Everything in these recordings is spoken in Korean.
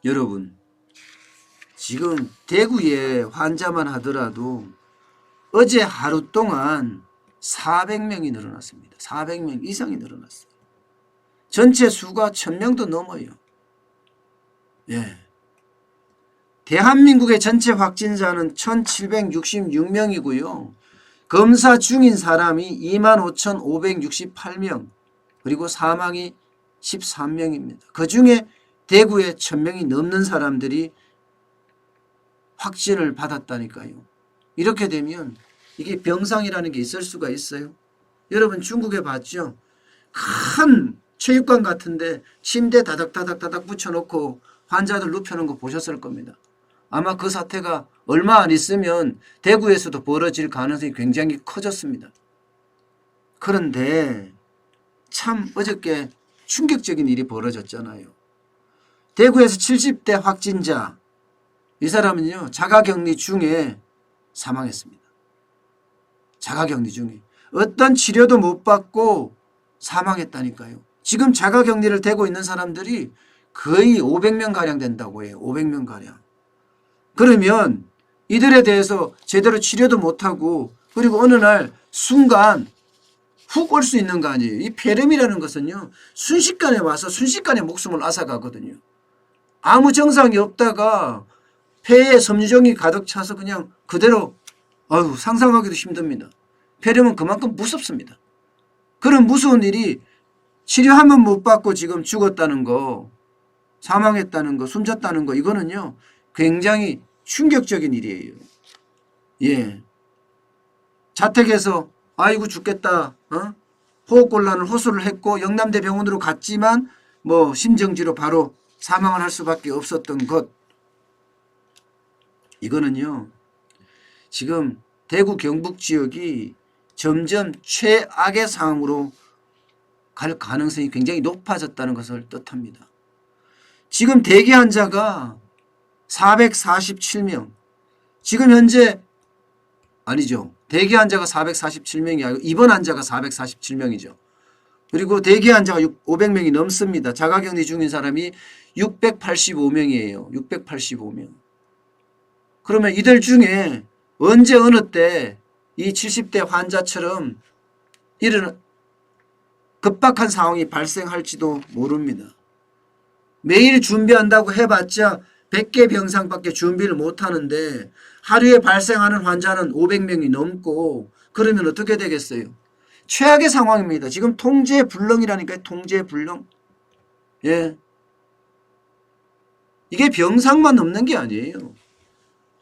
여러분, 지금 대구에 환자만 하더라도 어제 하루 동안 400명이 늘어났습니다. 400명 이상이 늘어났어요. 전체 수가 1000명도 넘어요. 예. 대한민국의 전체 확진자는 1766명이고요. 검사 중인 사람이 25,568명, 그리고 사망이 13명입니다. 그중에 대구에 1000명이 넘는 사람들이 확진을 받았다니까요. 이렇게 되면 이게 병상이라는 게 있을 수가 있어요. 여러분 중국에 봤죠? 큰 체육관 같은데 침대 다닥다닥 붙여놓고 환자들 눕혀놓은 거 보셨을 겁니다. 아마 그 사태가 얼마 안 있으면 대구에서도 벌어질 가능성이 굉장히 커졌습니다. 그런데 참 어저께 충격적인 일이 벌어졌잖아요. 대구에서 70대 확진자, 이 사람은요 자가격리 중에 사망했습니다. 자가격리 중에 어떤 치료도 못 받고 사망했다니까요. 지금 자가격리를 되고 있는 사람들이 거의 500명가량 된다고 해요. 500명가량. 그러면 이들에 대해서 제대로 치료도 못하고 그리고 어느 날 순간 훅 올 수 있는 거 아니에요. 이 폐렴이라는 것은요 순식간에 와서 순식간에 목숨을 앗아가거든요. 아무 증상이 없다가 폐에 섬유종이 가득 차서 그냥 그대로 상상하기도 힘듭니다. 폐렴은 그만큼 무섭습니다. 그런 무서운 일이 치료하면 못 받고 지금 죽었다는 거, 사망했다는 거, 숨졌다는 거, 이거는요 굉장히 충격적인 일이에요. 예. 자택에서 아이고 죽겠다, 호흡곤란을 호소를 했고 영남대 병원으로 갔지만 뭐 심정지로 바로 사망을 할 수밖에 없었던 것. 이거는요 지금 대구 경북 지역이 점점 최악의 상황으로 갈 가능성이 굉장히 높아졌다는 것을 뜻합니다. 지금 대기 환자가 447명. 지금 현재 아니죠. 대기 환자가 447명이 아니고 입원 환자가 447명이죠. 그리고 대기 환자가 500명이 넘습니다. 자가격리 중인 사람이 685명이에요. 685명. 그러면 이들 중에 언제 어느 때 이 70대 환자처럼 이런 급박한 상황이 발생할지도 모릅니다. 매일 준비한다고 해봤자 100개 병상밖에 준비를 못하는데 하루에 발생하는 환자는 500명이 넘고 그러면 어떻게 되겠어요? 최악의 상황입니다. 지금 통제불능이라니까요. 통제불능. 예. 이게 병상만 없는 게 아니에요.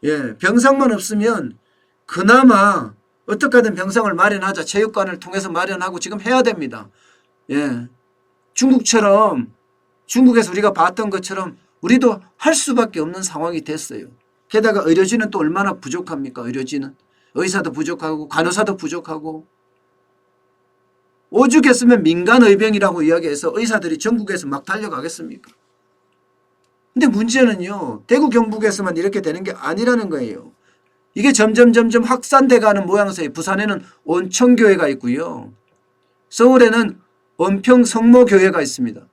예. 병상만 없으면 그나마 어떻게 하든 병상을 마련하자. 체육관을 통해서 마련하고 지금 해야 됩니다. 예. 중국에서 우리가 봤던 것처럼 우리도 할 수밖에 없는 상황이 됐어요. 게다가 의료진은 또 얼마나 부족합니까? 의료진은. 의사도 부족하고 간호사도 부족하고. 오죽했으면 민간의병이라고 이야기해서 의사들이 전국에서 막 달려가겠습니까? 근데 문제는요. 대구 경북에서만 이렇게 되는 게 아니라는 거예요. 이게 점점 확산돼 가는 모양새예요. 부산에는 온천교회가 있고요. 서울에는 은평성모교회가 있습니다.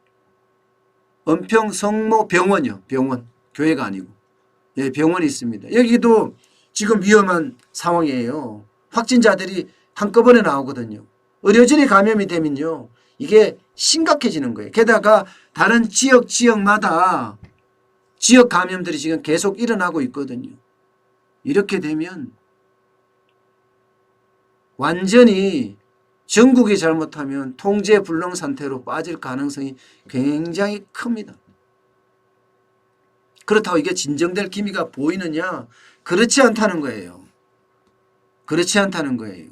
은평성모병원이요. 병원. 교회가 아니고. 예, 병원이 있습니다. 여기도 지금 위험한 상황이에요. 확진자들이 한꺼번에 나오거든요. 의료진이 감염이 되면요. 이게 심각해지는 거예요. 게다가 다른 지역마다 지역 감염들이 지금 계속 일어나고 있거든요. 이렇게 되면 완전히 전국이 잘못하면 통제불능 상태로 빠질 가능성이 굉장히 큽니다. 그렇다고 이게 진정될 기미가 보이느냐? 그렇지 않다는 거예요. 그렇지 않다는 거예요.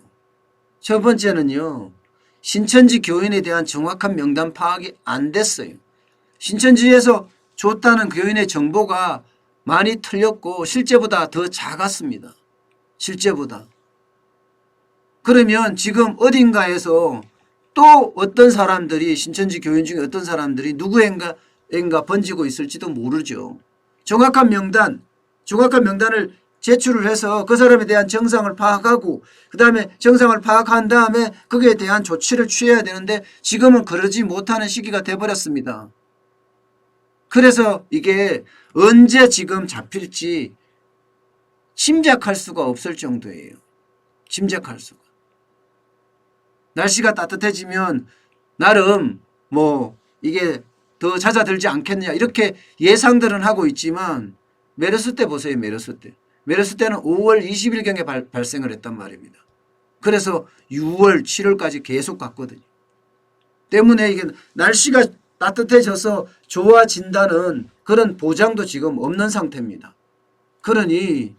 첫 번째는요. 신천지 교인에 대한 정확한 명단 파악이 안 됐어요. 신천지에서 줬다는 교인의 정보가 많이 틀렸고 실제보다 더 작았습니다. 실제보다. 그러면 지금 어딘가에서 또 어떤 사람들이 신천지 교인 중에 어떤 사람들이 누구인가 번지고 있을지도 모르죠. 정확한 명단을 제출을 해서 그 사람에 대한 정상을 파악하고 그 다음에 정상을 파악한 다음에 거기에 대한 조치를 취해야 되는데 지금은 그러지 못하는 시기가 돼버렸습니다. 그래서 이게 언제 지금 잡힐지 짐작할 수가 없을 정도예요. 짐작할 수가. 날씨가 따뜻해지면 나름 뭐 이게 더 잦아들지 않겠느냐 이렇게 예상들은 하고 있지만 메르스 때 보세요. 메르스 때. 메르스 때는 5월 20일경에 발생을 했단 말입니다. 그래서 6월, 7월까지 계속 갔거든요. 때문에 이게 날씨가 따뜻해져서 좋아진다는 그런 보장도 지금 없는 상태입니다. 그러니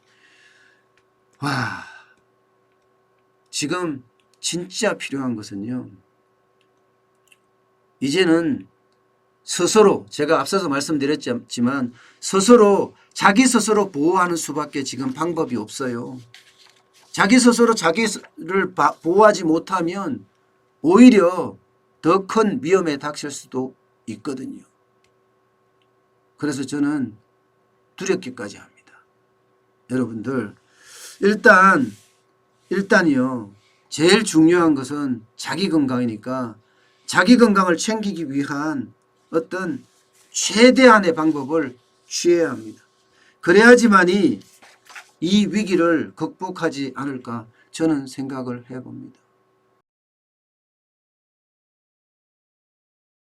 지금 진짜 필요한 것은요. 이제는 스스로 제가 앞서서 말씀드렸지만 스스로 자기 스스로 보호하는 수밖에 지금 방법이 없어요. 자기 스스로 자기를 보호하지 못하면 오히려 더 큰 위험에 닥칠 수도 있거든요. 그래서 저는 두렵기까지 합니다. 여러분들 일단요. 제일 중요한 것은 자기 건강이니까 자기 건강을 챙기기 위한 어떤 최대한의 방법을 취해야 합니다. 그래야지만이 이 위기를 극복하지 않을까 저는 생각을 해봅니다.